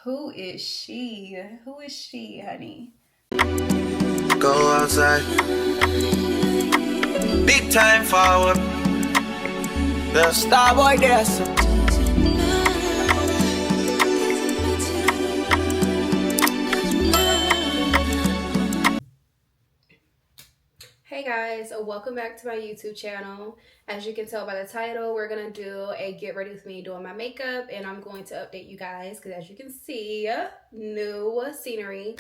Who is she? Who is she, honey? Go outside. Big time forward. The star boy there. Hey guys, welcome back to my YouTube channel. As you can tell by the title, we're gonna do a get ready with me doing my makeup, and I'm going to update you guys because as you can see, new scenery.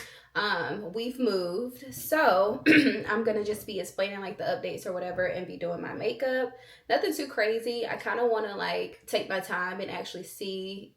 We've moved, so I'm gonna just be explaining like the updates or whatever and be doing my makeup. Nothing too crazy. I kind of want to like take my time and actually see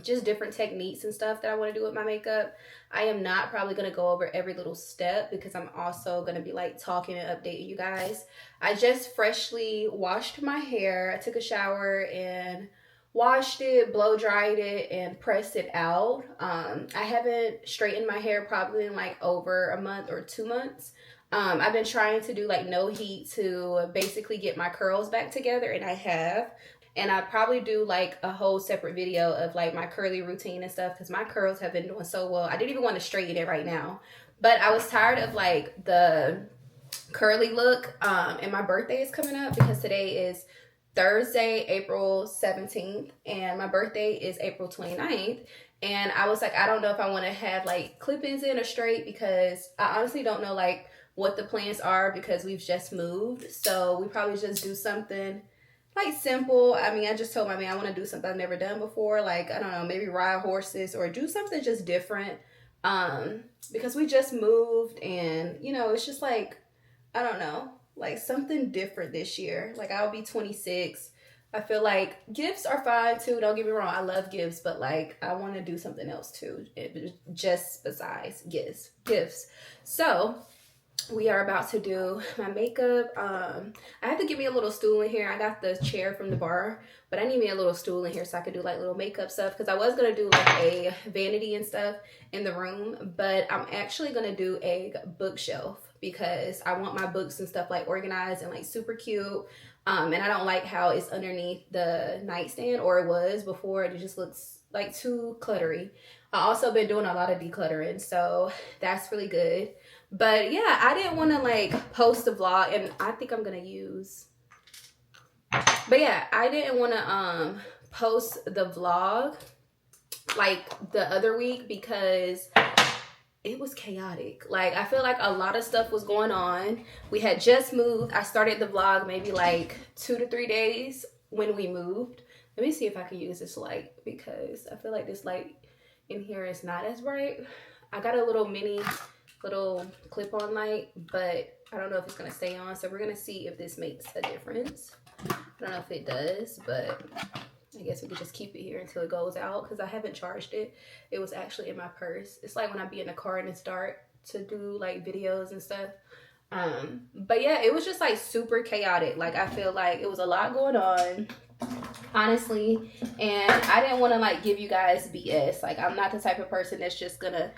just different techniques and stuff that I want to do with my makeup. I am not probably going to go over every little step because I'm also going to be like talking and updating you guys. I just freshly washed my hair. I took a shower and washed it, blow dried it, and pressed it out. I haven't straightened my hair probably in like over a month or 2 months. I've been trying to do like no heat to basically get my curls back together, and I have. And I'd probably do like a whole separate video of like my curly routine and stuff because my curls have been doing so well. I didn't even want to straighten it right now, but I was tired of like the curly look. And my birthday is coming up because today is Thursday, April 17th, and my birthday is April 29th. And I was like, I don't know if I want to have like clip-ins in or straight because I honestly don't know like what the plans are because we've just moved. So we probably just do something like simple. I mean, I just told my man I want to do something I've never done before. Like, I don't know, maybe ride horses or do something just different. Because we just moved and, you know, it's just like, I don't know, like something different this year. Like I'll be 26. I feel like gifts are fine too. Don't get me wrong. I love gifts, but like I want to do something else too. Just besides gifts. So we are about to do my makeup. I have to get me a little stool in here. I got the chair from the bar, but I need me a little stool in here so I could do like little makeup stuff because I was gonna do like a vanity and stuff in the room, but I'm actually gonna do a bookshelf because I want my books and stuff like organized and like super cute. And I don't like how it's underneath the nightstand, or it was before. It just looks like too cluttery. I also been doing a lot of decluttering, so that's really good. But yeah, I didn't want to like post a vlog, and I think I'm gonna use. But yeah, I didn't want to post the vlog like the other week because it was chaotic. Like I feel like a lot of stuff was going on. We had just moved. I started the vlog maybe like 2 to 3 days when we moved. Let me see if I can use this light because I feel like this light in here is not as bright. I got a little clip-on light, but I don't know if it's gonna stay on, so we're gonna see if this makes a difference. I don't know if it does, but I guess we could just keep it here until it goes out because I haven't charged it. It was actually in my purse. It's like when I be in the car and it's dark to do like videos and stuff. But yeah, it was just like super chaotic. Like I feel like it was a lot going on, honestly, and I didn't want to like give you guys BS. Like I'm not the type of person that's just gonna,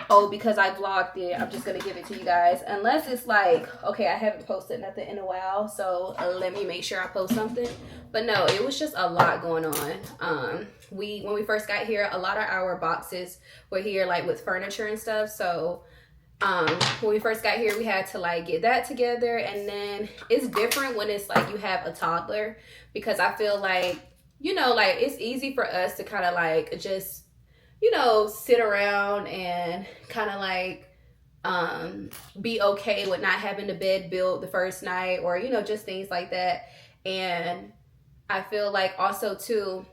oh, because I vlogged it, I'm just gonna give it to you guys. Unless it's like, okay, I haven't posted nothing in a while, so let me make sure I post something. But no, it was just a lot going on. When we first got here, a lot of our boxes were here like with furniture and stuff. So when we first got here, we had to like get that together. And then it's different when it's like you have a toddler, because I feel like, you know, like it's easy for us to kind of like just, you know, sit around and kind of like be okay with not having the bed built the first night, or you know, just things like that. And I feel like also too,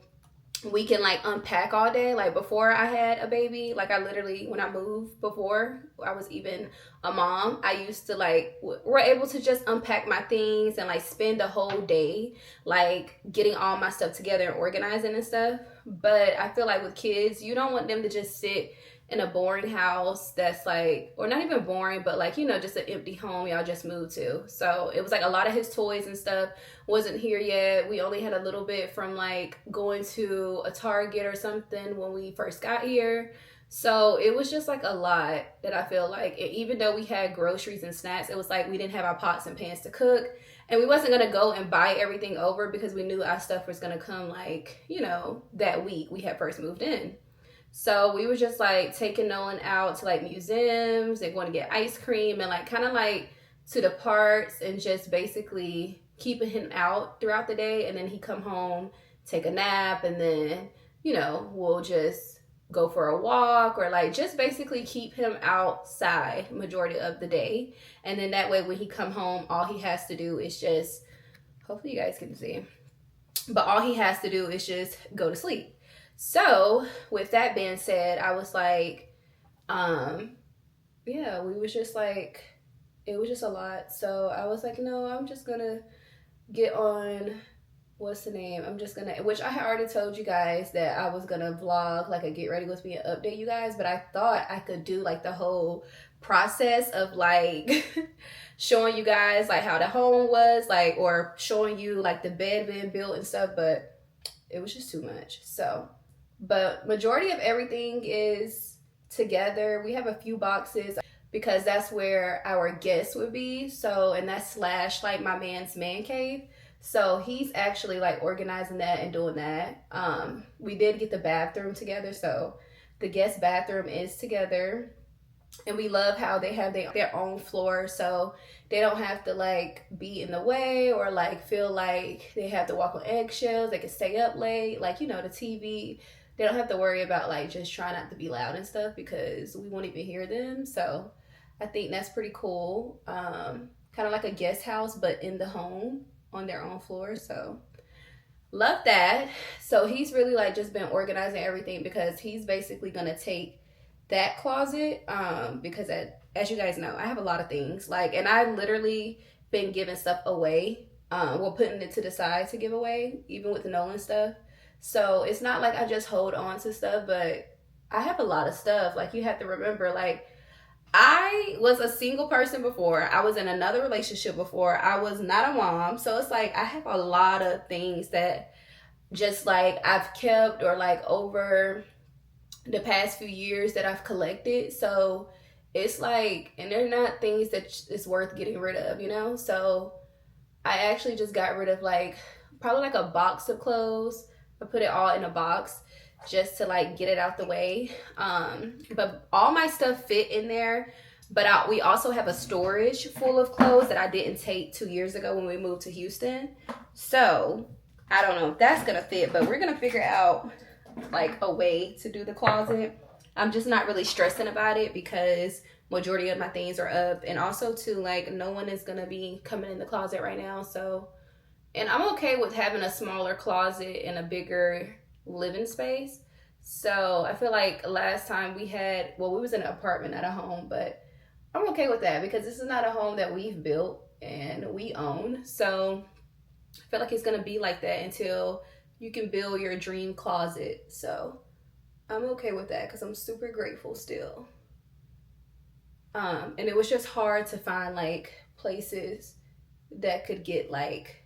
we can like unpack all day. Like before I had a baby, like I literally, when I moved, before I was even a mom, I used to like we're able to just unpack my things and like spend a whole day like getting all my stuff together and organizing and stuff. But I feel like with kids, you don't want them to just sit in a boring house that's like, or not even boring, but like, you know, just an empty home y'all just moved to. So it was like a lot of his toys and stuff wasn't here yet. We only had a little bit from like going to a Target or something when we first got here. So it was just like a lot that I feel like, even though we had groceries and snacks, it was like we didn't have our pots and pans to cook. And we wasn't going to go and buy everything over because we knew our stuff was going to come like, you know, that week we had first moved in. So we were just like taking Nolan out to like museums and going to get ice cream and like kind of like to the parks and just basically keeping him out throughout the day. And then he come home, take a nap, and then, you know, we'll just go for a walk or like just basically keep him outside majority of the day. And then that way when he come home, all he has to do is just, hopefully you guys can see, but all he has to do is just go to sleep. So with that being said, I was like, yeah, we was just like, it was just a lot. So I was like, no, I'm just gonna get on, what's the name? I'm just gonna, which I had already told you guys that I was gonna vlog like a get ready with me and update you guys, but I thought I could do like the whole process of like showing you guys like how the home was, like, or showing you like the bed being built and stuff, but it was just too much. So, but majority of everything is together. We have a few boxes because that's where our guests would be. So, and that's slash like my man's man cave. So he's actually like organizing that and doing that. We did get the bathroom together. So the guest bathroom is together. And we love how they have their own floor. So they don't have to like be in the way or like feel like they have to walk on eggshells. They can stay up late. Like, you know, the TV, they don't have to worry about like just trying not to be loud and stuff because we won't even hear them. So I think that's pretty cool. Kind of like a guest house, but in the home on their own floor. So love that. So he's really like just been organizing everything because he's basically gonna take that closet because as you guys know, I have a lot of things like, and I literally been giving stuff away, putting it to the side to give away, even with the Nolan stuff. So it's not like I just hold on to stuff, but I have a lot of stuff. Like you have to remember, like I was a single person before. I was in another relationship before. I was not a mom. So it's like I have a lot of things that just like I've kept or like over the past few years that I've collected. So it's like, and they're not things that it's worth getting rid of, you know? So I actually just got rid of like probably like a box of clothes. I put it all in a box just to like get it out the way. But all my stuff fit in there. But we also have a storage full of clothes that I didn't take 2 years ago when we moved to Houston. So I don't know if that's gonna fit, but we're gonna figure out like a way to do the closet. I'm just not really stressing about it because majority of my things are up, and also too like no one is gonna be coming in the closet right now. So, and I'm okay with having a smaller closet and a bigger living space. So I feel like last time we was in an apartment, not a home, but I'm okay with that because this is not a home that we've built and we own. So I feel like it's gonna be like that until you can build your dream closet. So I'm okay with that because I'm super grateful still. And it was just hard to find like places that could get like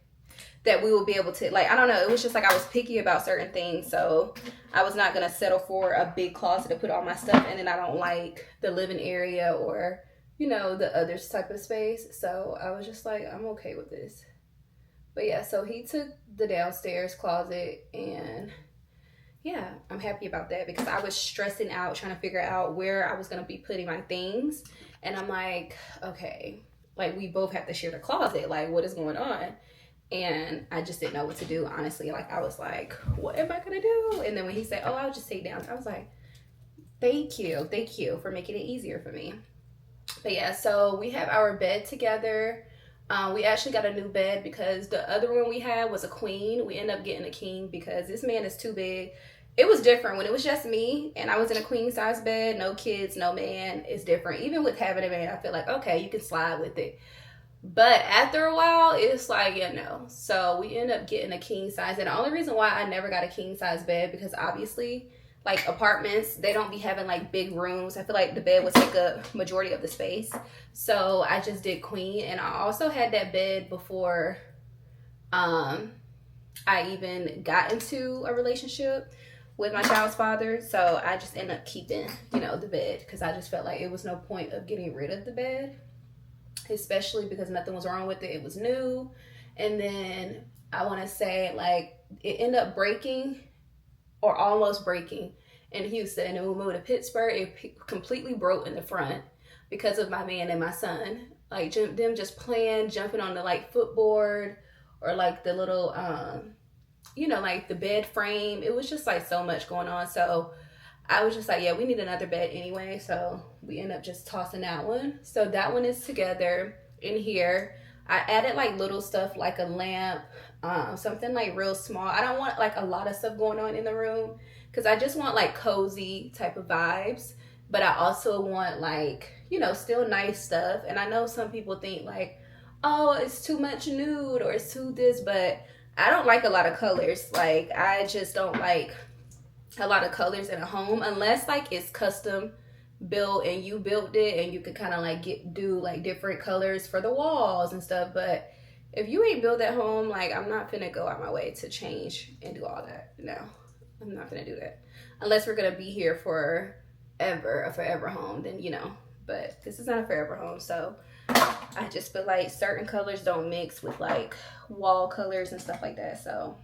that we will be able to, like, I don't know, it was just like I was picky about certain things. So I was not gonna settle for a big closet to put all my stuff in, and I don't like the living area or, you know, the other type of space. So I was just like, I'm okay with this. But yeah, so he took the downstairs closet, and yeah, I'm happy about that because I was stressing out trying to figure out where I was going to be putting my things. And I'm like, okay, like we both have to share the closet. Like, what is going on? And I just didn't know what to do, honestly. Like, I was like, what am I going to do? And then when he said, oh, I'll just take down, I was like, thank you for making it easier for me. But yeah, so we have our bed together. We actually got a new bed because the other one we had was a queen. We ended up getting a king because this man is too big. It was different when it was just me and I was in a queen size bed, no kids, no man. It's different. Even with having a man, I feel like, okay, you can slide with it. But after a while, it's like, yeah, no. So we end up getting a king size. And the only reason why I never got a king size bed, because obviously, like apartments, they don't be having like big rooms. I feel like the bed would take up majority of the space. So I just did queen. And I also had that bed before I even got into a relationship with my child's father. So I just ended up keeping, you know, the bed because I just felt like it was no point of getting rid of the bed, especially because nothing was wrong with it. It was new. And then I want to say like it ended up breaking or almost breaking. in Houston, and then we moved to Pittsburgh. It completely broke in the front because of my man and my son. Like them just playing, jumping on the like footboard or like the little like the bed frame. It was just like so much going on. So I was just like, yeah, we need another bed anyway. So we end up just tossing that one. So that one is together in here. I added like little stuff like a lamp, something like real small. I don't want like a lot of stuff going on in the room because I just want like cozy type of vibes. But I also want like, still nice stuff. And I know some people think like, oh, it's too much nude or it's too this, but I don't like a lot of colors. Like I just don't like a lot of colors in a home unless like it's custom built and you built it and you can kind of like do like different colors for the walls and stuff. But if you ain't built that home, like I'm not gonna go out my way to change and do all that. No, I'm not gonna do that unless we're gonna be here for ever, a forever home, then but this is not a forever home. So I just feel like certain colors don't mix with like wall colors and stuff like that. So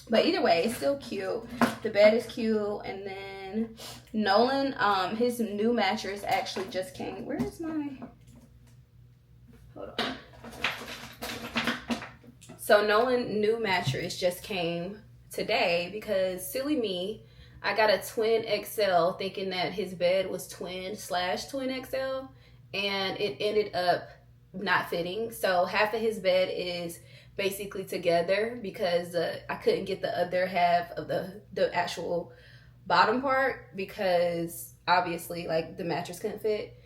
but either way, it's still cute. The bed is cute. And then Nolan, his new mattress actually just came. Where is my... Hold on. So Nolan new mattress just came today because silly me, I got a twin XL thinking that his bed was twin/twin XL, and it ended up not fitting. So half of his bed is basically together because I couldn't get the other half of the actual bottom part because obviously like the mattress couldn't fit.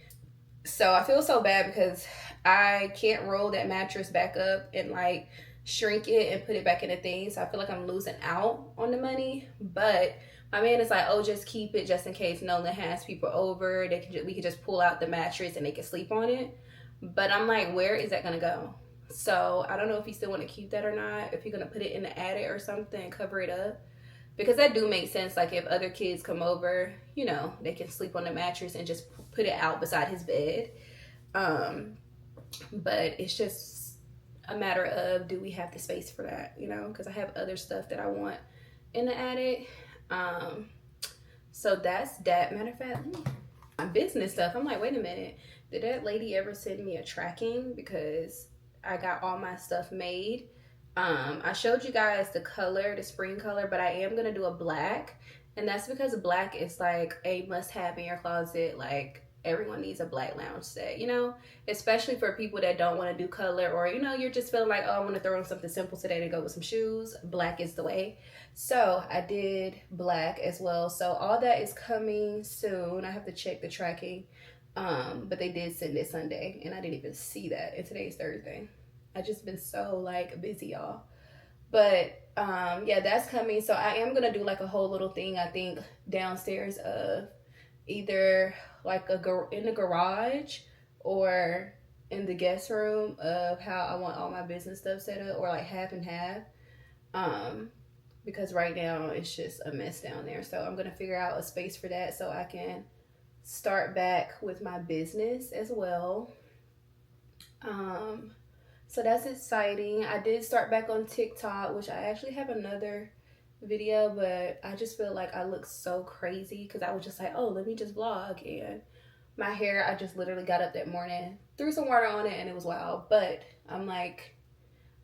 So I feel so bad because I can't roll that mattress back up and like shrink it and put it back in the thing. So I feel like I'm losing out on the money. But my man is like, oh, just keep it just in case Nolan has people over. We can just pull out the mattress and they can sleep on it. But I'm like, where is that gonna go? So I don't know if he still want to keep that or not. If he's gonna put it in the attic or something and cover it up, because that do make sense. Like if other kids come over, they can sleep on the mattress and just put it out beside his bed. But it's just a matter of, do we have the space for that? Because I have other stuff that I want in the attic. So that's that. Matter of fact, my business stuff. I'm like, wait a minute. Did that lady ever send me a tracking? Because I got all my stuff made. I showed you guys the color, the spring color, but I am gonna do a black, and that's because black is like a must-have in your closet. Like everyone needs a black lounge set, especially for people that don't want to do color, or you're just feeling like, oh, I want to throw on something simple today to go with some shoes. Black is the way. So I did black as well. So all that is coming soon. I have to check the tracking. But they did send it Sunday and I didn't even see that. And today's Thursday. I just been so like busy, y'all. But yeah, that's coming. So I am gonna do like a whole little thing, I think, downstairs of either like in the garage or in the guest room of how I want all my business stuff set up, or like half and half. Because right now it's just a mess down there. So I'm gonna figure out a space for that so I can start back with my business as well. So that's exciting. I did start back on TikTok, which I actually have another video, but I just feel like I look so crazy because I was just like, oh, let me just vlog. And my hair, I just literally got up that morning, threw some water on it, and it was wild. But I'm like,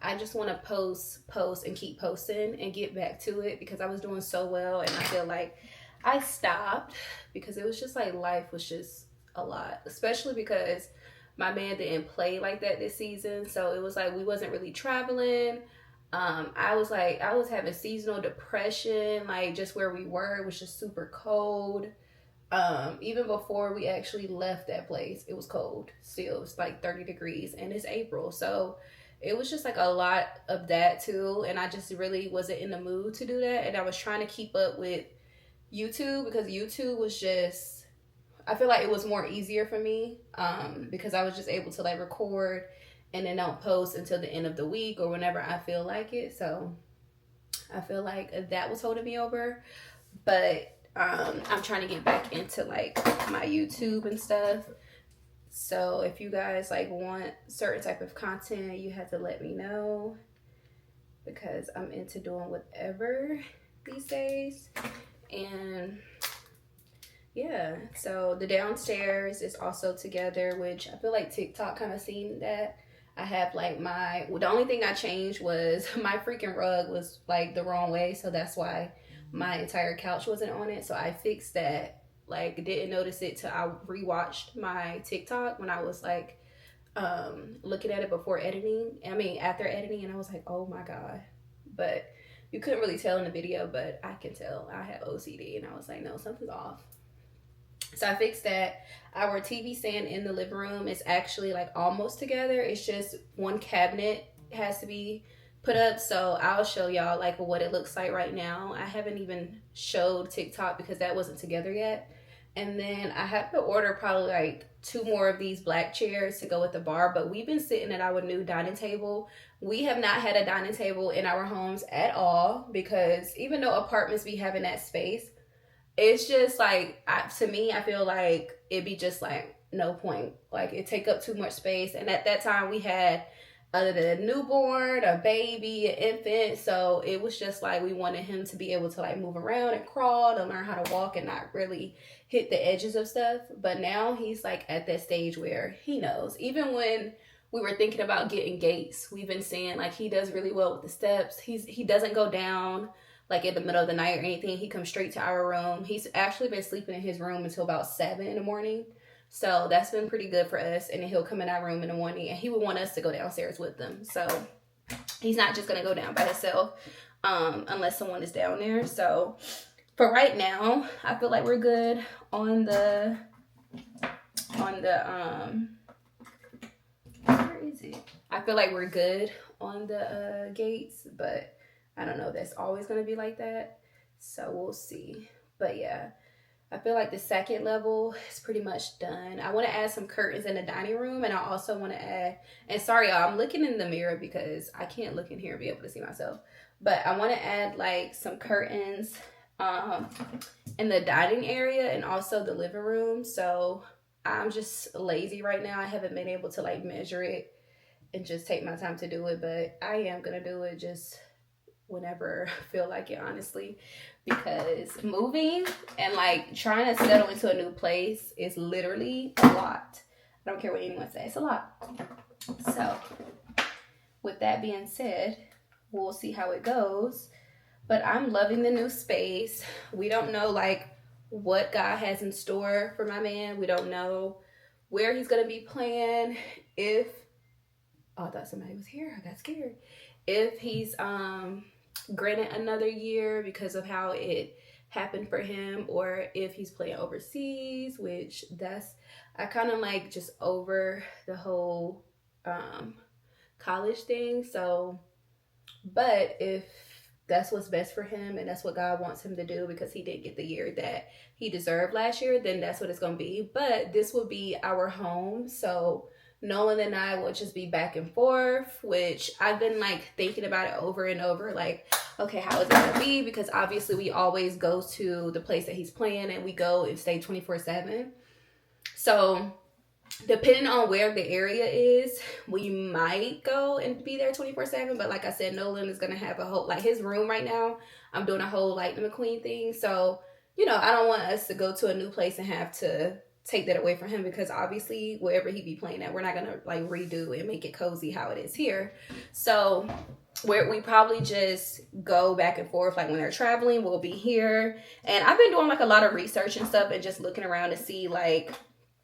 I just want to post and keep posting and get back to it because I was doing so well, and I feel like I stopped because it was just like life was just a lot, especially because my man didn't play like that this season. So it was like we wasn't really traveling. I was having seasonal depression, like just where we were, it was just super cold. Even before we actually left that place, it was cold still. It's like 30 degrees and it's April. So it was just like a lot of that too. And I just really wasn't in the mood to do that. And I was trying to keep up with YouTube because YouTube was just, I feel like it was more easier for me because I was just able to like record and then don't post until the end of the week or whenever I feel like it. So I feel like that was holding me over. But I'm trying to get back into like my YouTube and stuff. So if you guys like want certain type of content, you have to let me know because I'm into doing whatever these days. And yeah, so the downstairs is also together, which I feel like TikTok kind of seen that. I have like the only thing I changed was my freaking rug was like the wrong way, so that's why my entire couch wasn't on it. So I fixed that. Like, didn't notice it till I rewatched my TikTok when I was like looking at it before editing. I mean, after editing, and I was like, oh my god. But you couldn't really tell in the video, but I can tell I have OCD, and I was like, no, something's off. So I fixed that. Our TV stand in the living room is actually like almost together. It's just one cabinet has to be put up. So I'll show y'all like what it looks like right now. I haven't even showed TikTok because that wasn't together yet. And then I have to order probably like two more of these black chairs to go with the bar. But we've been sitting at our new dining table. We have not had a dining table in our homes at all because even though apartments be having that space, it's just like to me I feel like it'd be just like no point, like it take up too much space. And at that time we had other than a newborn, a baby, an infant, so it was just like we wanted him to be able to like move around and crawl and learn how to walk and not really hit the edges of stuff. But now he's like at that stage where he knows. Even when we were thinking about getting gates, we've been seeing like he does really well with the steps. He doesn't go down like in the middle of the night or anything. He comes straight to our room. He's actually been sleeping in his room until about 7 in the morning. So that's been pretty good for us. And then he'll come in our room in the morning and he would want us to go downstairs with him. So he's not just going to go down by himself unless someone is down there. So for right now, I feel like we're good on the where is it? I feel like we're good on the gates, but I don't know. That's always going to be like that. So we'll see. But yeah, I feel like the second level is pretty much done. I want to add some curtains in the dining room. And I also want to add, and sorry, y'all, I'm looking in the mirror because I can't look in here and be able to see myself. But I want to add like some curtains in the dining area and also the living room. So I'm just lazy right now. I haven't been able to like measure it and just take my time to do it. But I am going to do it just whenever I feel like it, honestly, because moving and like trying to settle into a new place is literally a lot. I don't care what anyone says, it's a lot. So with that being said, we'll see how it goes. But I'm loving the new space. We don't know like what God has in store for my man. We don't know where he's gonna be playing. If I thought somebody was here, I got scared. If he's granted another year because of how it happened for him, or if he's playing overseas, which I kind of like just over the whole college thing. So, but if that's what's best for him and that's what God wants him to do because he didn't get the year that he deserved last year, then that's what it's going to be. But this will be our home. So Nolan and I will just be back and forth, which I've been like thinking about it over and over. Like, okay, how is it going to be? Because obviously we always go to the place that he's playing and we go and stay 24/7. So depending on where the area is, we might go and be there 24/7. But like I said, Nolan is gonna have a whole like his room right now. I'm doing a whole Lightning McQueen thing, so I don't want us to go to a new place and have to take that away from him because obviously wherever he be playing at, we're not gonna like redo and make it cozy how it is here. So where we probably just go back and forth, like when they're traveling, we'll be here. And I've been doing like a lot of research and stuff and just looking around to see like.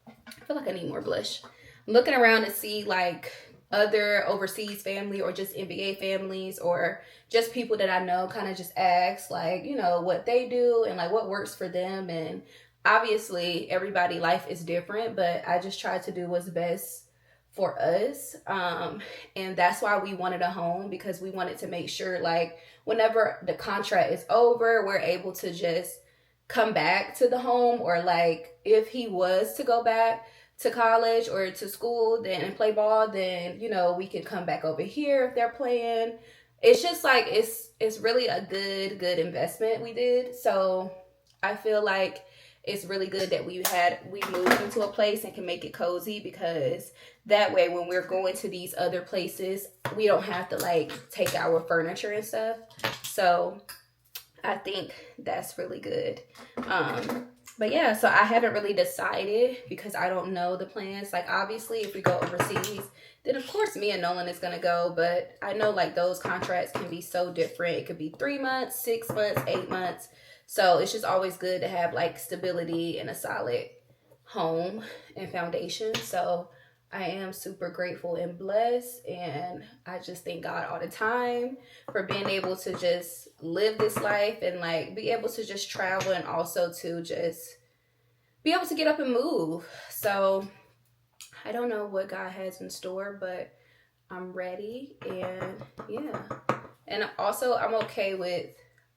I feel like I need more blush. I'm looking around to see like other overseas family or just NBA families or just people that I know, kind of just ask like, what they do and like what works for them. And obviously everybody life is different, but I just try to do what's best for us. And that's why we wanted a home, because we wanted to make sure like whenever the contract is over, we're able to just come back to the home, or like if he was to go back to college or to school then and play ball, then we can come back over here if they're playing. It's just like it's really a good investment we did. So I feel like it's really good that we moved into a place and can make it cozy, because that way when we're going to these other places, we don't have to like take our furniture and stuff. So I think that's really good. But yeah, so I haven't really decided because I don't know the plans. Like, obviously, if we go overseas, then of course me and Nolan is gonna go. But I know like those contracts can be so different. It could be 3 months, 6 months, 8 months. So it's just always good to have like stability and a solid home and foundation. So I am super grateful and blessed. And I just thank God all the time for being able to just live this life and like be able to just travel and also to just be able to get up and move. So I don't know what God has in store, but I'm ready. And yeah. And also, I'm okay with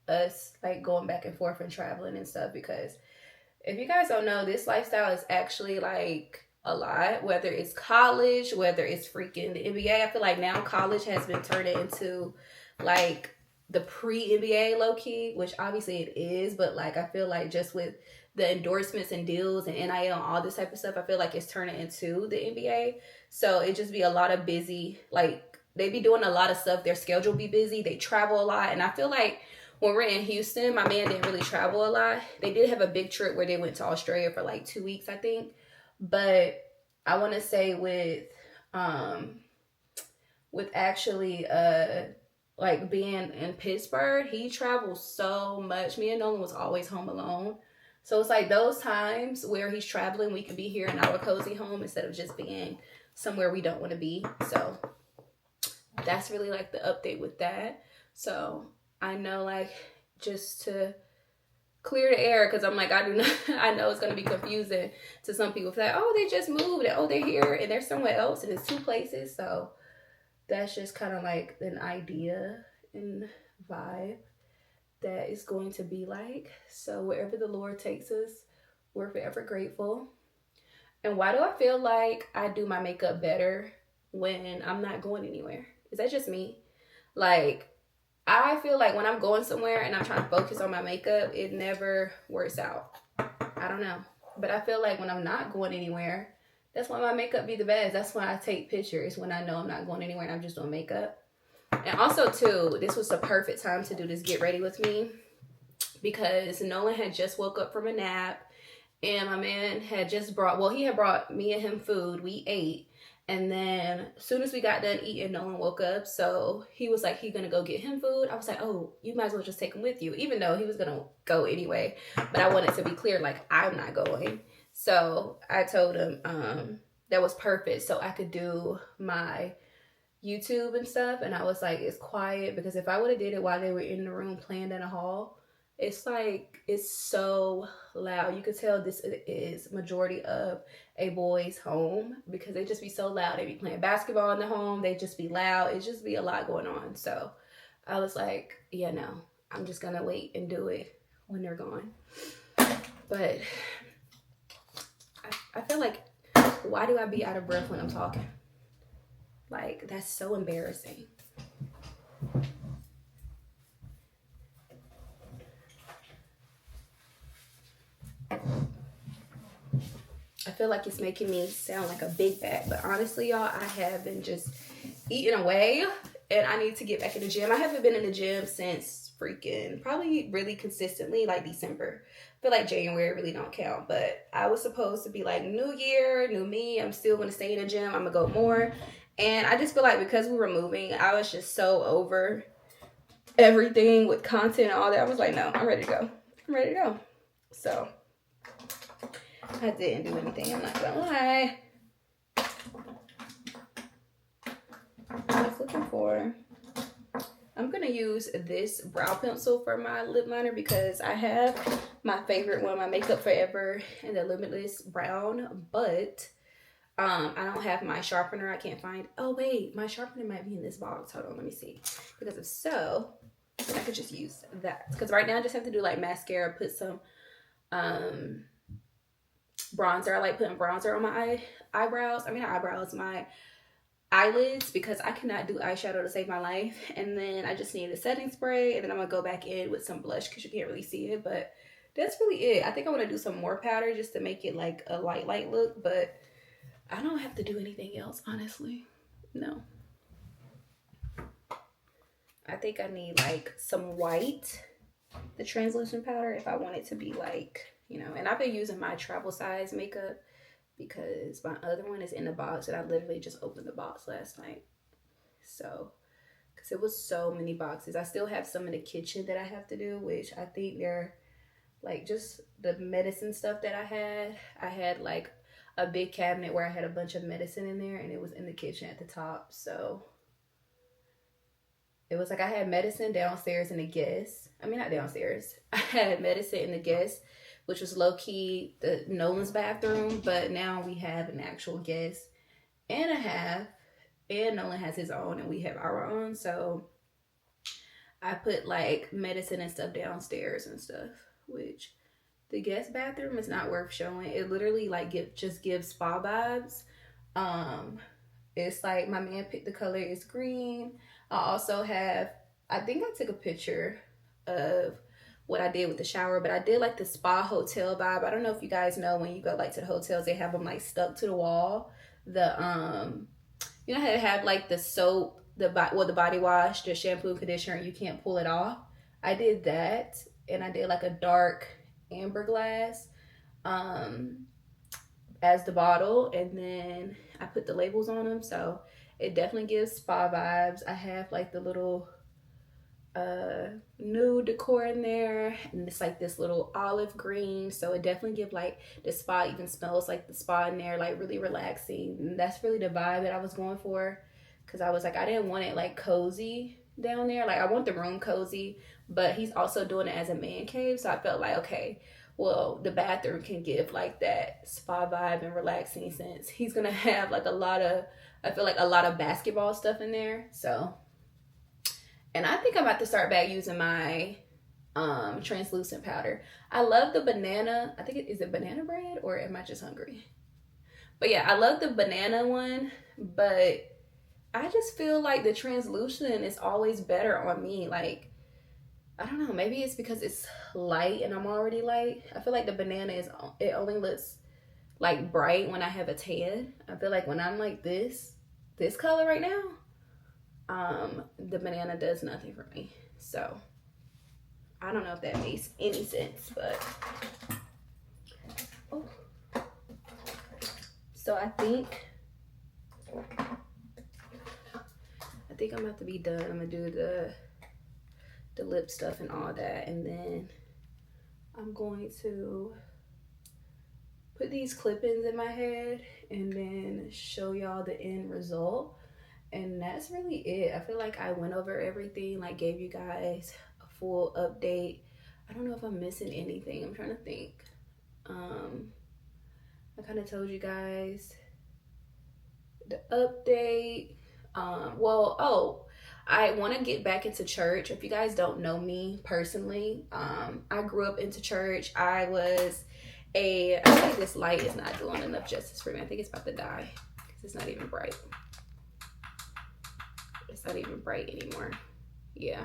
us like going back and forth and traveling and stuff because if you guys don't know, this lifestyle is actually like a lot. Whether it's college, whether it's freaking the NBA. I feel like now college has been turned into like the pre-NBA low key, which obviously it is, but like I feel like just with the endorsements and deals and NIL and all this type of stuff, I feel like it's turning into the NBA. So it just be a lot of busy, like they be doing a lot of stuff. Their schedule be busy. They travel a lot, and I feel like when we're in Houston, my man didn't really travel a lot. They did have a big trip where they went to Australia for like 2 weeks, I think. But I want to say um with actually like being in Pittsburgh, he travels so much. Me and Nolan was always home alone. So it's like those times where he's traveling, we can be here in our cozy home instead of just being somewhere we don't want to be. So that's really like the update with that. So I know like just to clear the air because I'm like I do not I know it's gonna be confusing to some people. It's like, oh, they just moved and oh they're here and they're somewhere else and it's two places. So that's just kind of like an idea and vibe that is going to be like. So wherever the Lord takes us, we're forever grateful. And why do I feel like I do my makeup better when I'm not going anywhere? Is that just me? Like, I feel like when I'm going somewhere and I'm trying to focus on my makeup, it never works out. I don't know. But I feel like when I'm not going anywhere, that's why my makeup be the best. That's why I take pictures when I know I'm not going anywhere and I'm just doing makeup. And also, too, this was the perfect time to do this get ready with me because Nolan had just woke up from a nap and my man had just he had brought me and him food. We ate. And then as soon as we got done eating, Nolan woke up. So he was like, he gonna go get him food. I was like, oh, you might as well just take him with you, even though he was gonna go anyway. But I wanted to be clear, like, I'm not going. So I told him that was perfect. So I could do my YouTube and stuff. And I was like, it's quiet because if I would have did it while they were in the room playing in the hall, it's like it's so loud. You could tell this is majority of a boy's home because they just be so loud. They be playing basketball in the home. They just be loud. It just be a lot going on. So I was like, yeah, no, I'm just gonna wait and do it when they're gone. But I feel like, why do I be out of breath when I'm talking? Like, that's so embarrassing. I feel like it's making me sound like a big bag, but honestly, y'all, I have been just eating away and I need to get back in the gym. I haven't been in the gym since freaking probably really consistently like December. I feel like January really don't count, but I was supposed to be like new year, new me. I'm still going to stay in the gym. I'm going to go more. And I just feel like because we were moving, I was just so over everything with content and all that. I was like, no, I'm ready to go. I'm ready to go. So I didn't do anything, I'm not gonna lie. I was looking for, I'm gonna use this brow pencil for my lip liner because I have my favorite one, my Makeup Forever in the Limitless Brown, but I don't have my sharpener. I can't find, oh wait, my sharpener might be in this box. Hold on, let me see. Because if so, I could just use that. Because right now I just have to do like mascara, put some bronzer. I like putting bronzer on my eyebrows. I mean, not eyebrows, my eyelids, because I cannot do eyeshadow to save my life. And then I just need a setting spray, and then I'm gonna go back in with some blush because you can't really see it. But that's really it. I think I want to do some more powder just to make it like a light look, but I don't have to do anything else, honestly. No. I think I need like some white, the translucent powder, if I want it to be like you know. And I've been using my travel size makeup because my other one is in the box, and I literally just opened the box last night. So, because it was so many boxes. I still have some in the kitchen that I have to do, which I think they're like just the medicine stuff that I had. I had like a big cabinet where I had a bunch of medicine in there, and it was in the kitchen at the top. So it was like I had medicine downstairs in the guest. I mean, not downstairs. I had medicine in the guest, which was low key the Nolan's bathroom, but now we have an actual guest and a half, and Nolan has his own, and we have our own. So I put like medicine and stuff downstairs and stuff, which the guest bathroom is not worth showing. It literally like just gives spa vibes. Um, it's like my man picked the color. It's green. I also have. I think I took a picture of what I did with the shower, but I did like the spa hotel vibe. I don't know if you guys know when you go like to the hotels, they have them like stuck to the wall. The you know how they have like the soap, the body wash, the shampoo and conditioner, and you can't pull it off. I did that, and I did like a dark amber glass um as the bottle, and then I put the labels on them, so it definitely gives spa vibes. I have like the little nude decor in there, and it's like this little olive green, so it definitely give like the spa, even smells like the spa in there, like really relaxing. And that's really the vibe that I was going for, because I was like, I didn't want it like cozy down there. Like I want the room cozy, but he's also doing it as a man cave, so I felt like, okay, well, the bathroom can give like that spa vibe and relaxing, since he's gonna have like a lot of, I feel like a lot of basketball stuff in there. So, and I think I'm about to start back using my translucent powder. I love the banana. I think is it banana bread, or am I just hungry? But yeah, I love the banana one, but I just feel like the translucent is always better on me. Like, I don't know, maybe it's because it's light and I'm already light. I feel like the banana is, it only looks like bright when I have a tan. I feel like when I'm like this color right now, the banana does nothing for me. So I don't know if that makes any sense, but oh. So I think I'm about to be done. I'm gonna do the lip stuff and all that, and then I'm going to put these clip-ins in my head and then show y'all the end result. And that's really it. I feel like I went over everything, like gave you guys a full update. I don't know if I'm missing anything. I'm trying to think. I kind of told you guys the update. I want to get back into church. If you guys don't know me personally, I grew up into church. I think this light is not doing enough justice for me. I think it's about to die because it's not even bright. It's not even bright anymore. Yeah,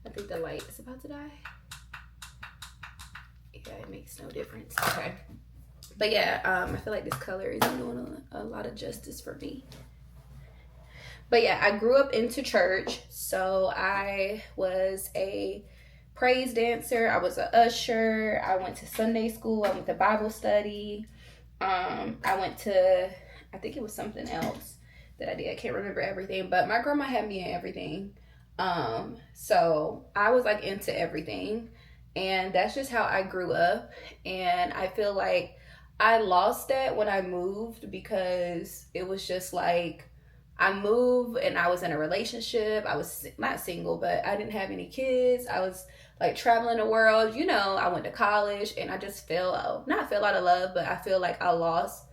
I think the light is about to die. Yeah, it makes no difference. Okay. But yeah, I feel like this color isn't doing a lot of justice for me. But yeah, I grew up into church. So I was a praise dancer. I was an usher. I went to Sunday school. I went to Bible study. I went to, I think it was something else that I did. I can't remember everything, but my grandma had me in everything. So I was like into everything, and that's just how I grew up. And I feel like I lost that when I moved, because it was just like I moved and I was in a relationship. I was not single, but I didn't have any kids. I was like traveling the world, you know. I went to college, and I just not fell out of love, but I feel like I lost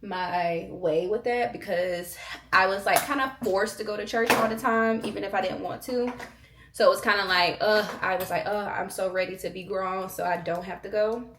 my way with that, because I was like kind of forced to go to church all the time, even if I didn't want to. So it was kind of like, I was like, I'm so ready to be grown so I don't have to go,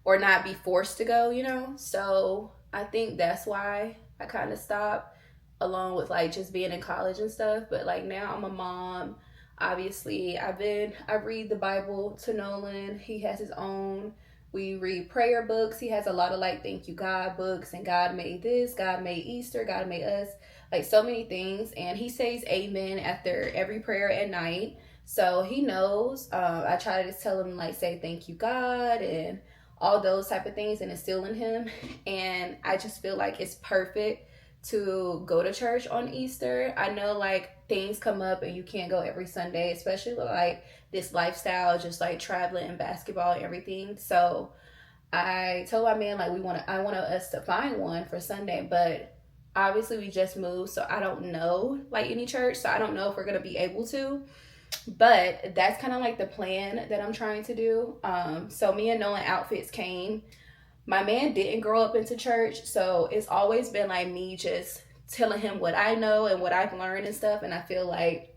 or not be forced to go, you know. So I think that's why I kind of stopped, along with like just being in college and stuff. But like now I'm a mom. Obviously, I read the Bible to Nolan. He has his own. We read prayer books. He has a lot of like thank you God books, and God made this, God made Easter, God made us, like so many things. And he says amen after every prayer at night. So he knows. I try to just tell him like say thank you God and all those type of things and instill in him. And I just feel like it's perfect to go to church on Easter. I know like things come up and you can't go every Sunday, especially like this lifestyle, just like traveling and basketball and everything. So I told my man like I wanted us to find one for Sunday, but obviously we just moved, so I don't know like any church, so I don't know if we're gonna be able to. But that's kind of like the plan that I'm trying to do. So me and Nolan outfits came. My man didn't grow up into church, so it's always been like me just telling him what I know and what I've learned and stuff. And I feel like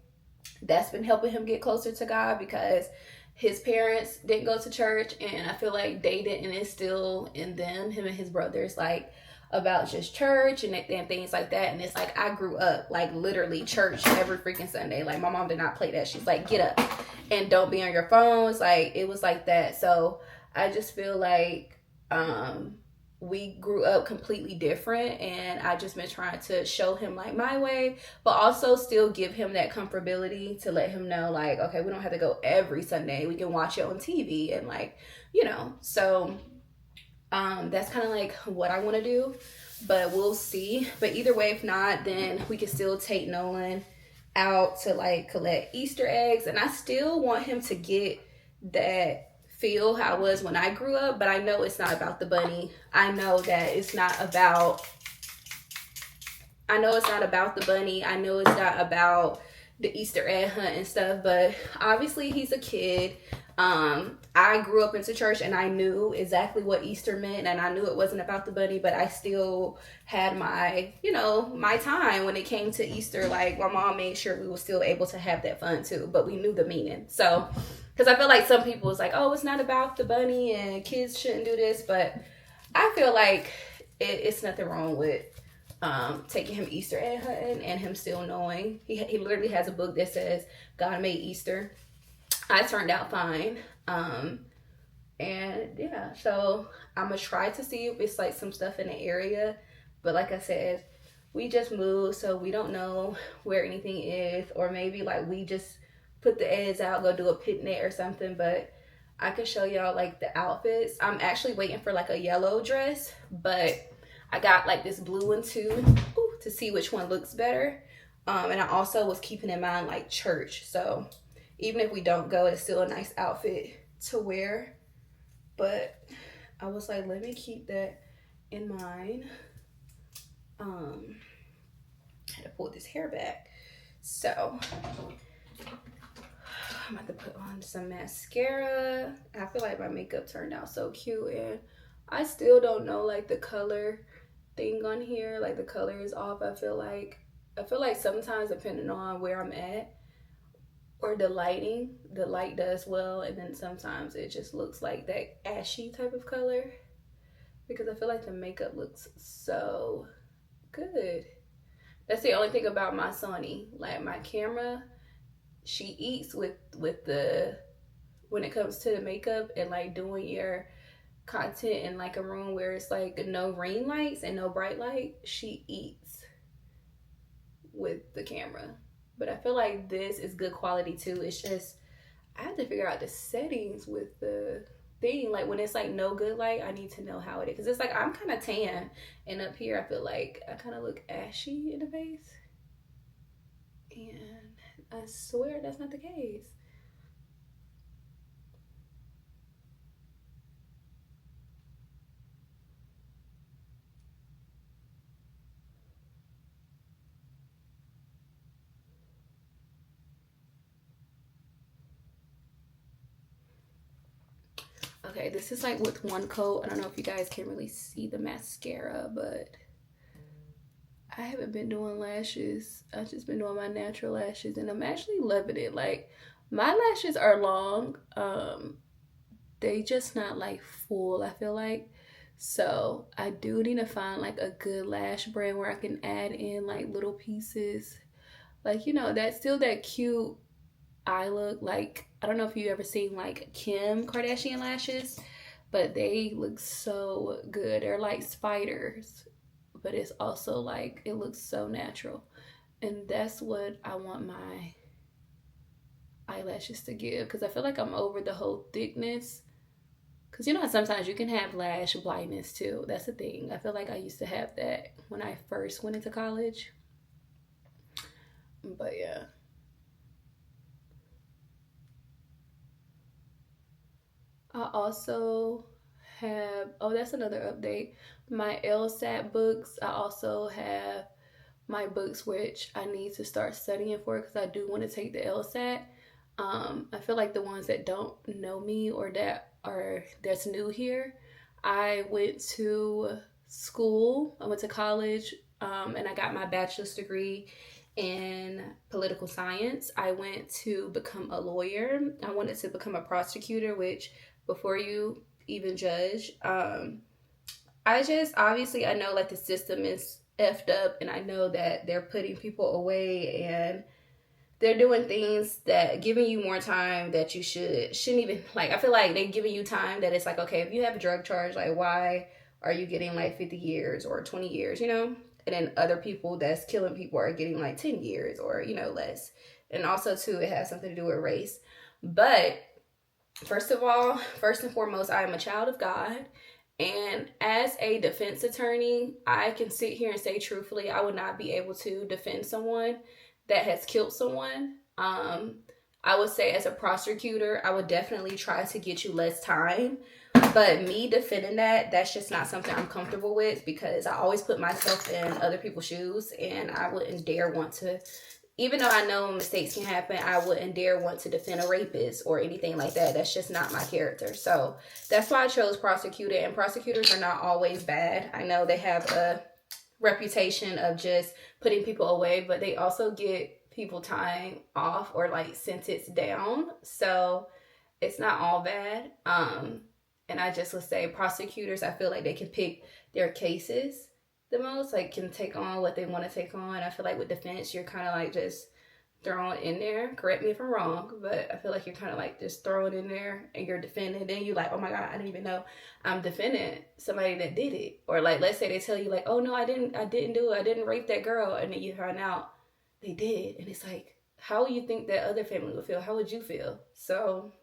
that's been helping him get closer to God because his parents didn't go to church, and I feel like they didn't instill in him and his brothers, like about just church and things like that. And it's like I grew up like literally church every freaking Sunday. Like my mom did not play that. She's like, get up and don't be on your phones. Like it was like that. So I just feel like we grew up completely different, and I just been trying to show him like my way, but also still give him that comfortability to let him know like, okay, we don't have to go every Sunday, we can watch it on TV and like, so that's kind of like what I want to do, but we'll see. But either way, if not, then we can still take Nolan out to like collect Easter eggs, and I still want him to get that feel how it was when I grew up. But I know it's not about the bunny. I know it's not about the bunny. I know it's not about the Easter egg hunt and stuff, but obviously he's a kid. I grew up into church and I knew exactly what Easter meant, and I knew it wasn't about the bunny, but I still had my, my time when it came to Easter. Like my mom made sure we were still able to have that fun too, but we knew the meaning. So, because I feel like some people was like, oh, it's not about the bunny and kids shouldn't do this, but I feel like it's nothing wrong with taking him Easter egg hunting and him still knowing. He literally has a book that says God made Easter. I turned out fine. And yeah, so I'm gonna try to see if it's like some stuff in the area. But like I said, we just moved, so we don't know where anything is. Or maybe like we just put the eggs out, go do a picnic or something. But I could show y'all like the outfits. I'm actually waiting for like a yellow dress, but I got like this blue one too, to see which one looks better. And I also was keeping in mind like church. So even if we don't go, it's still a nice outfit to wear. But I was like, let me keep that in mind. I had to pull this hair back. So I'm about to put on some mascara. I feel like my makeup turned out so cute, and I still don't know like the color thing on here. Like the color is off. I feel like sometimes depending on where I'm at or the lighting, the light does well, and then sometimes it just looks like that ashy type of color, because I feel like the makeup looks so good. That's the only thing about my Sony. Like my camera, she eats with the when it comes to the makeup and like doing your content in like a room where it's like no ring lights and no bright light. She eats with the camera. But I feel like this is good quality too. It's just I have to figure out the settings with the thing. Like when it's like no good light, I need to know how it is. Because it's like I'm kind of tan, and up here I feel like I kind of look ashy in the face. And I swear that's not the case. Okay, this is like with one coat. I don't know if you guys can really see the mascara, but I haven't been doing lashes. I've just been doing my natural lashes, and I'm actually loving it. Like my lashes are long. They just not like full, I feel like. So I do need to find like a good lash brand where I can add in like little pieces. Like, that's still that cute eye look. Like, I don't know if you ever seen like Kim Kardashian lashes, but they look so good. They're like spiders, but it's also like it looks so natural. And that's what I want my eyelashes to give, because I feel like I'm over the whole thickness. Because you know how sometimes you can have lash blindness too. That's the thing. I feel like I used to have that when I first went into college. But yeah. I also have, oh, that's another update. My LSAT books. I also have my books, which I need to start studying for because I do want to take the LSAT. I feel like the ones that don't know me or that's new here, I went to school. I went to college, and I got my bachelor's degree in political science. I went to become a lawyer. I wanted to become a prosecutor, which before you even judge, I just obviously I know like the system is effed up, and I know that they're putting people away and they're doing things that giving you more time that you shouldn't even, like, I feel like they're giving you time that it's like, okay, if you have a drug charge, like, why are you getting like 50 years or 20 years, you know? And then other people that's killing people are getting like 10 years or, you know, less. And also too, it has something to do with race. But first of all, first and foremost, I am a child of God. And as a defense attorney, I can sit here and say truthfully, I would not be able to defend someone that has killed someone. I would say as a prosecutor, I would definitely try to get you less time. But me defending that's just not something I'm comfortable with, because I always put myself in other people's shoes, and I wouldn't dare want to, even though I know mistakes can happen, I wouldn't dare want to defend a rapist or anything like that. That's just not my character. So that's why I chose prosecutor. And prosecutors are not always bad. I know they have a reputation of just putting people away, but they also get people time off or like sentenced down. So it's not all bad. And I just would say prosecutors, I feel like they can pick their cases the most, like can take on what they want to take on. I feel like with defense, you're kind of like just thrown in there. Correct me if I'm wrong, but I feel like you're kind of like just thrown in there and you're defending. Then you like, oh my God, I didn't even know I'm defending somebody that did it. Or like, let's say they tell you like, oh no, I didn't do it. I didn't rape that girl. And then you find out they did. And it's like, how would you think that other family would feel? How would you feel? So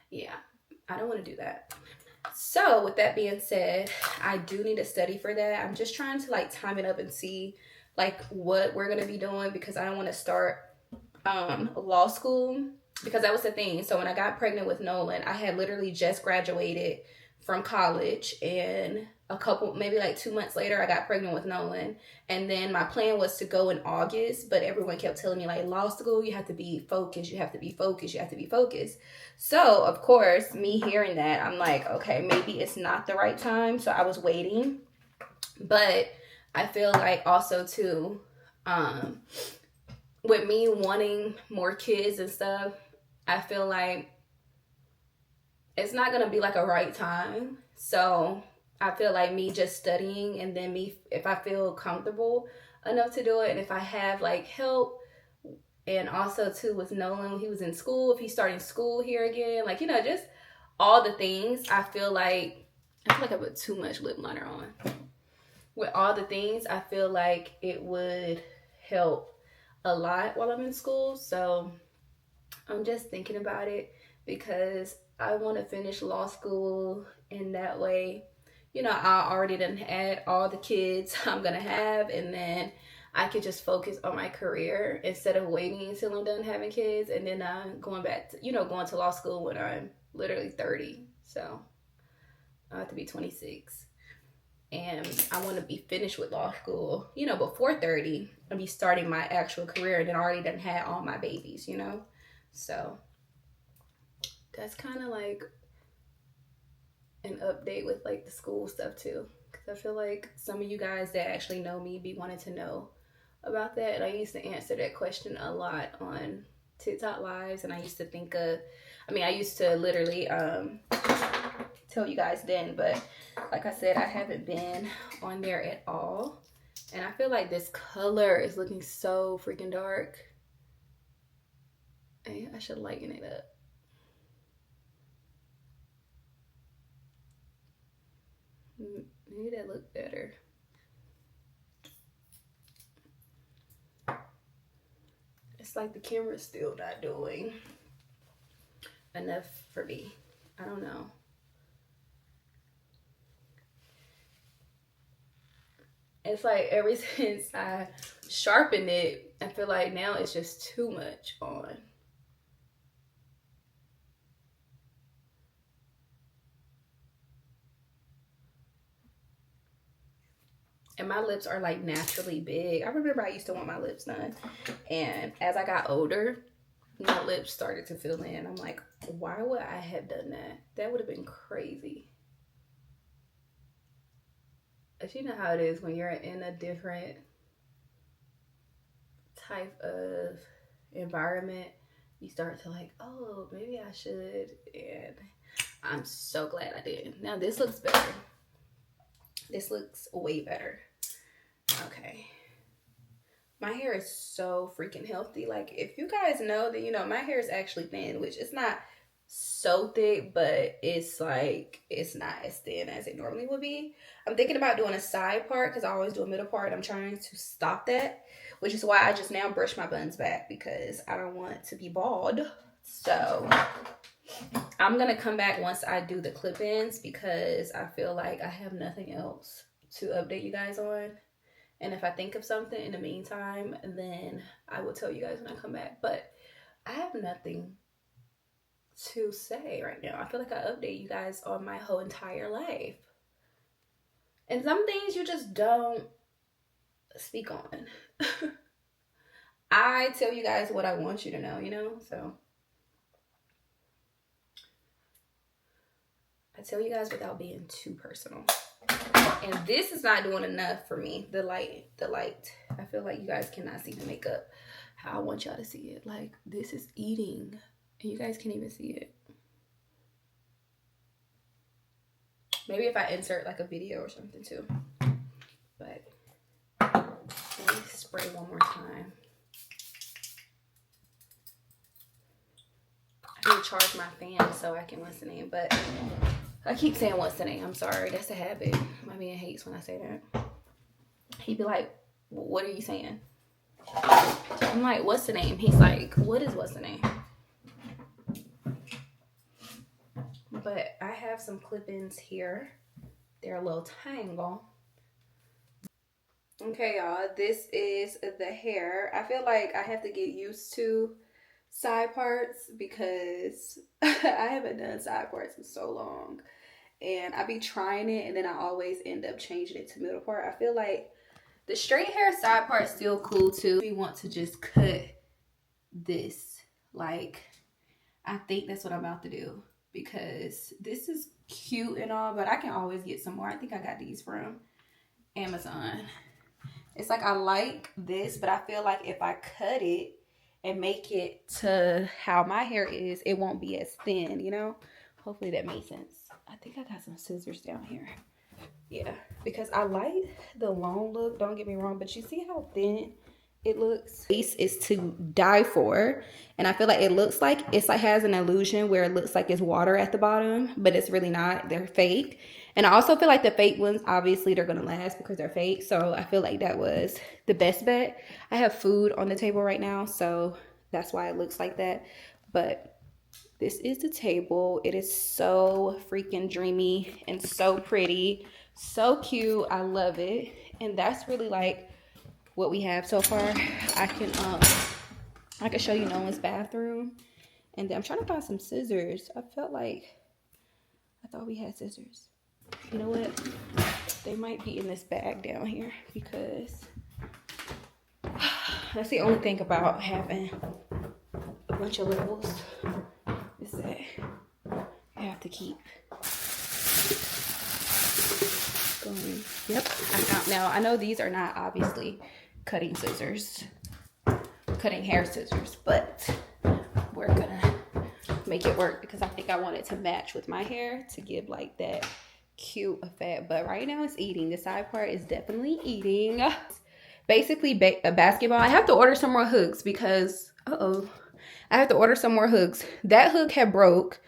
yeah, I don't want to do that. So with that being said, I do need to study for that. I'm just trying to like time it up and see like what we're going to be doing, because I don't want to start law school, because that was the thing. So when I got pregnant with Nolan, I had literally just graduated from college, and maybe like 2 months later, I got pregnant with Nolan. And then my plan was to go in August, but everyone kept telling me like, law school, you have to be focused, you have to be focused, you have to be focused. So of course, me hearing that, I'm like, okay, maybe it's not the right time. So I was waiting. But I feel like also too, with me wanting more kids and stuff, I feel like it's not going to be like a right time. So I feel like me just studying, and then me, if I feel comfortable enough to do it, and if I have like help, and also too with Nolan, when he was in school, if he's starting school here again, like, you know, just all the things, I feel like I put too much lip liner on. With all the things, I feel like it would help a lot while I'm in school. So I'm just thinking about it, because I want to finish law school in that way. You know, I already done had all the kids I'm going to have, and then I could just focus on my career instead of waiting until I'm done having kids. And then I'm going back to, going to law school when I'm literally 30. So I have to be 26. And I want to be finished with law school, before 30, and be starting my actual career, and then already done had all my babies, So that's kind of like an update with like the school stuff too. Because I feel like some of you guys that actually know me be wanting to know about that. And I used to answer that question a lot on TikTok lives, and I used to I used to literally tell you guys then, but like I said, I haven't been on there at all. And I feel like this color is looking so freaking dark. And I should lighten it up. Maybe that look better. It's It's like the camera's still not doing enough for me. I don't know. It's like ever since I sharpened it, I feel like now it's just too much on. And my lips are like naturally big. I remember I used to want my lips done. And as I got older, my lips started to fill in. I'm like, why would I have done that? That would have been crazy. But you know how it is when you're in a different type of environment. You start to like, oh, maybe I should. And I'm so glad I did. Now this looks better. This looks way better. Okay. My hair is so freaking healthy. Like, if you guys know that, you know, my hair is actually thin, which it's not so thick, but it's like, it's not as thin as it normally would be. I'm thinking about doing a side part because I always do a middle part. I'm trying to stop that, which is why I just now brush my buns back because I don't want to be bald. So I'm going to come back once I do the clip-ins because I feel like I have nothing else to update you guys on. And if I think of something in the meantime, then I will tell you guys when I come back. But I have nothing to say right now. I feel like I update you guys on my whole entire life. And some things you just don't speak on. I tell you guys what I want you to know, you know? So I tell you guys without being too personal. And this is not doing enough for me. The light. I feel like you guys cannot see the makeup how I want y'all to see it. Like, this is eating. And you guys can't even see it. Maybe if I insert like a video or something too. But let me spray one more time. I need to charge my fan so I can what's the name. But I keep saying what's the name. I'm sorry. That's a habit. My man hates when I say that. He'd be like, what are you saying? I'm like, what's the name? He's like, what is what's the name? But I have some clip-ins here. They're a little tangle. Okay, y'all. This is the hair. I feel like I have to get used to side parts because I haven't done side parts in so long. And I be trying it and then I always end up changing it to middle part. I feel like the straight hair side part is still cool too. We want to just cut this. Like, I think that's what I'm about to do because this is cute and all, but I can always get some more. I think I got these from Amazon. It's like I like this, but I feel like if I cut it and make it to how my hair is, it won't be as thin, you know? Hopefully that makes sense. I think I got some scissors down here. Yeah, because I like the long look, don't get me wrong, but you see how thin it looks? Face is to die for, and I feel like it looks like it's like has an illusion where it looks like it's water at the bottom, but it's really not. They're fake. And I also feel like the fake ones, obviously they're gonna last because they're fake, so I feel like that was the best bet. I have food on the table right now, so that's why it looks like that. But this is the table. It is so freaking dreamy and so pretty, so cute. I love it. And that's really like what we have so far. I can show you Nolan's bathroom. And then I'm trying to find some scissors. I thought we had scissors. You know what? They might be in this bag down here because that's the only thing about having a bunch of levels. Is that you have to keep going. Yep, I found. Now I know these are not obviously cutting hair scissors, but we're gonna make it work because I think I want it to match with my hair to give like that cute effect. But right now it's eating. The side part is definitely eating. Basically a basketball. I have to order some more hooks because I have to order some more hooks. That hook had broke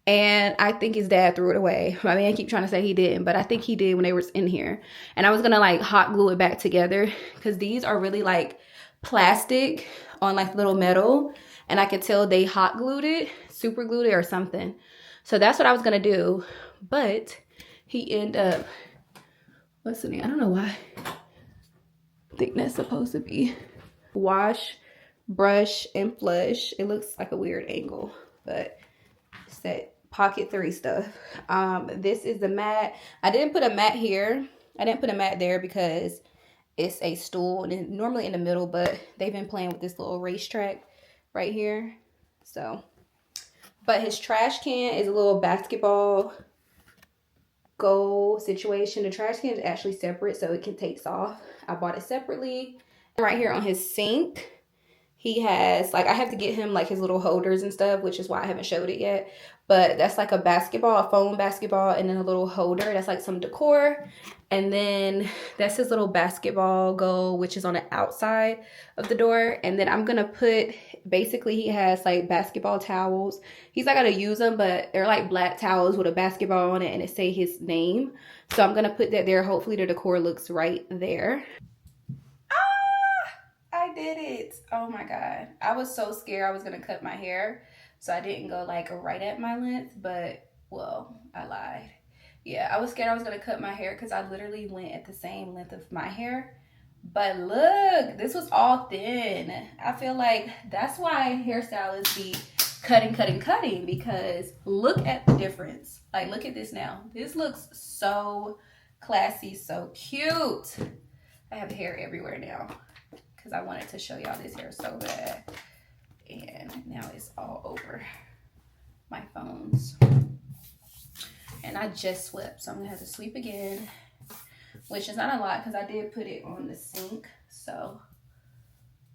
and I think his dad threw it away. My man keep trying to say he didn't, but I think he did when they was in here. And I was gonna like hot glue it back together because these are really like plastic on like little metal, and I could tell they hot glued it, super glued it or something. So that's what I was gonna do, but he ended up, what's the name? I don't know why. I think that's supposed to be wash, brush, and flush. It looks like a weird angle, but it's that pocket 3 stuff. This is the mat. I didn't put a mat here. I didn't put a mat there because it's a stool and it's normally in the middle, but they've been playing with this little racetrack right here. So, but his trash can is a little basketball goal situation. The trash can is actually separate so it can take off. I bought it separately. Right here on his sink, he has, like, I have to get him like his little holders and stuff, which is why I haven't showed it yet. But that's like a basketball, a foam basketball, and then a little holder. That's like some decor. And then that's his little basketball goal, which is on the outside of the door. And then I'm gonna put, basically he has like basketball towels. He's not gonna use them, but they're like black towels with a basketball on it and it say his name. So I'm gonna put that there. Hopefully the decor looks right there. I did it. Oh my God. I was so scared I was going to cut my hair. So I didn't go like right at my length, but well, I lied. Yeah, I was scared I was going to cut my hair because I literally went at the same length of my hair. But look, this was all thin. I feel like that's why hairstylists be cutting because look at the difference. Like, look at this now. This looks so classy, so cute. I have hair everywhere now, because I wanted to show y'all this hair so bad. And now it's all over my phones. And I just swept, so I'm gonna have to sweep again, which is not a lot because I did put it on the sink. So,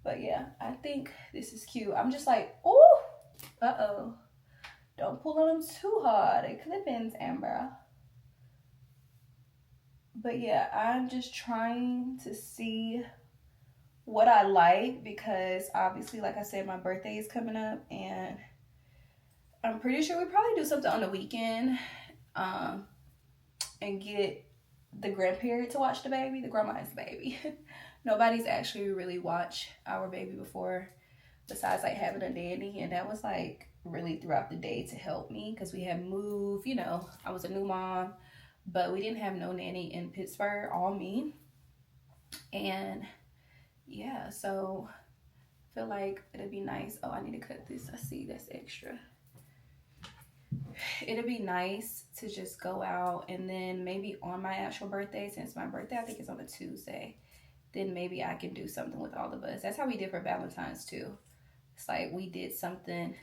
but yeah, I think this is cute. I'm just like, oh, uh-oh. Don't pull on them too hard. They clip-ins, Amber. But yeah, I'm just trying to see what I like, because obviously, like I said, my birthday is coming up and I'm pretty sure we probably do something on the weekend and get the grandparent to watch the baby. The grandma has the baby. Nobody's actually really watched our baby before, besides like having a nanny, and that was like really throughout the day to help me because we had moved, you know, I was a new mom, but we didn't have no nanny in Pittsburgh, all me. And yeah, so I feel like it'd be nice. Oh, I need to cut this. I see that's extra. It'd be nice to just go out, and then maybe on my actual birthday, since my birthday I think is on a Tuesday, then maybe I can do something with all of us. That's how we did for Valentine's too. It's like we did something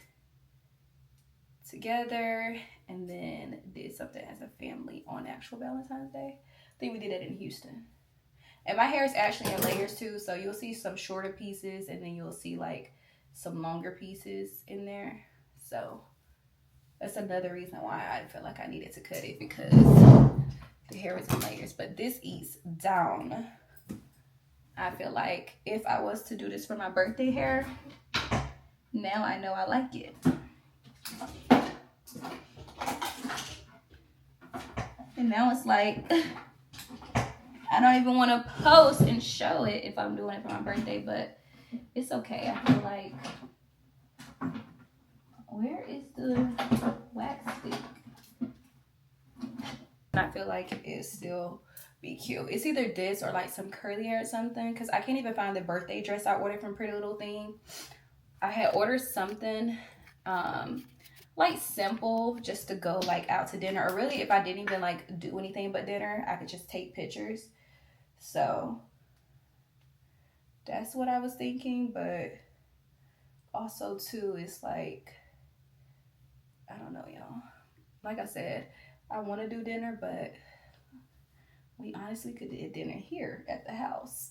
together and then did something as a family on actual Valentine's Day. I think we did it in Houston. And my hair is actually in layers too, so you'll see some shorter pieces and then you'll see like some longer pieces in there. So that's another reason why I felt like I needed to cut it, because the hair is in layers. But this eats down. I feel like if I was to do this for my birthday hair, now I know I like it. And now it's like, I don't even want to post and show it if I'm doing it for my birthday, but it's okay. I feel like, where is the wax stick? I feel like it still be cute. It's either this or like some curly hair or something, because I can't even find the birthday dress I ordered from Pretty Little Thing. I had ordered something like simple, just to go like out to dinner, or really if I didn't even like do anything but dinner, I could just take pictures. So that's what I was thinking. But also too, it's like, I don't know, y'all. Like I said, I want to do dinner, but we honestly could do dinner here at the house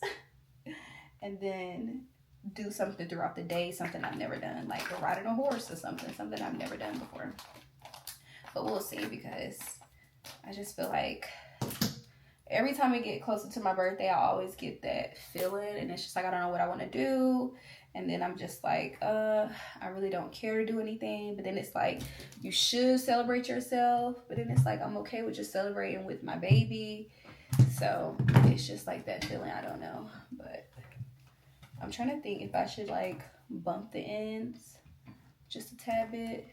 and then do something throughout the day, something I've never done, like riding a horse or something I've never done before. But we'll see, because I just feel like every time we get closer to my birthday, I always get that feeling, and it's just like I don't know what I want to do. And then I'm just like, I really don't care to do anything. But then it's like, you should celebrate yourself. But then it's like, I'm okay with just celebrating with my baby. So it's just like that feeling. I don't know. But I'm trying to think if I should like bump the ends just a tad bit,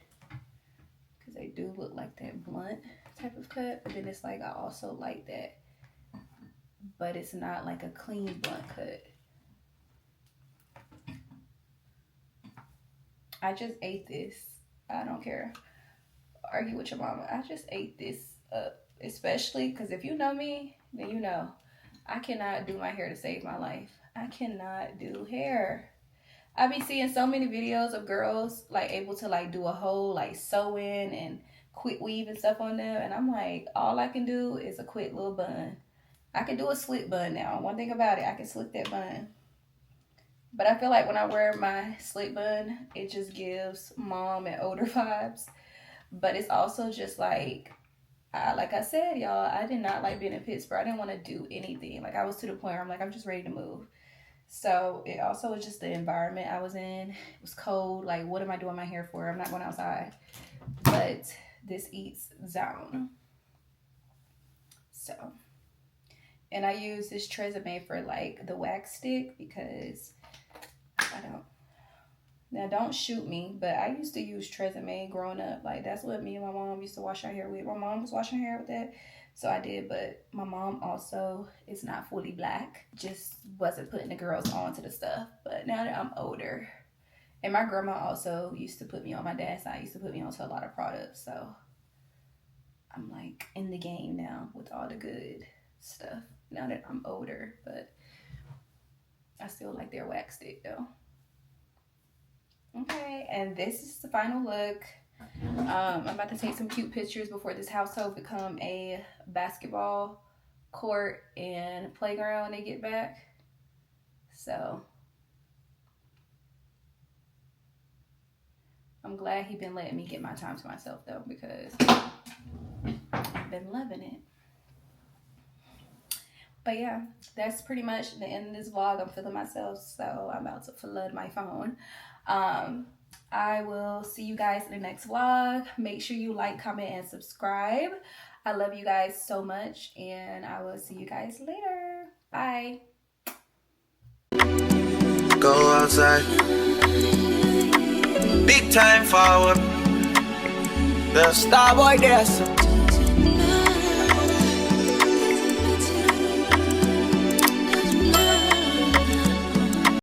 because they do look like that blunt type of cut. But then it's like I also like that, but it's not like a clean blunt cut. I just ate this. I don't care. Argue with your mama. I just ate this up. Especially because if you know me, then you know I cannot do my hair to save my life. I cannot do hair. I be seeing so many videos of girls like able to like do a whole like sew in and quick weave and stuff on them, and I'm like, all I can do is a quick little bun. I can do a slick bun now. One thing about it, I can slick that bun. But I feel like when I wear my slick bun, it just gives mom and older vibes. But it's also just like I said, y'all, I did not like being in Pittsburgh. I didn't want to do anything. Like I was to the point where I'm like, I'm just ready to move. So it also was just the environment I was in. It was cold. Like, what am I doing my hair for? I'm not going outside. But this eats zone. So, and I use this Tresemme for like the wax stick because now don't shoot me, but I used to use Tresemme growing up. Like that's what me and my mom used to wash our hair with. My mom was washing her hair with that, so I did. But my mom also is not fully black. Just wasn't putting the girls onto the stuff. But now that I'm older, and my grandma also used to put me on, my dad's side used to put me onto a lot of products. So I'm like in the game now with all the good stuff. Now that I'm older, but I still like their wax stick though. Okay, and this is the final look. I'm about to take some cute pictures before this household become a basketball court and playground when they get back. So I'm glad he been letting me get my time to myself though, because I've been loving it. But yeah, that's pretty much the end of this vlog. I'm feeling myself, so I'm about to flood my phone. I will see you guys in the next vlog. Make sure you like, comment, and subscribe. I love you guys so much, and I will see you guys later. Bye. Go outside. Big time forward. The star boy there.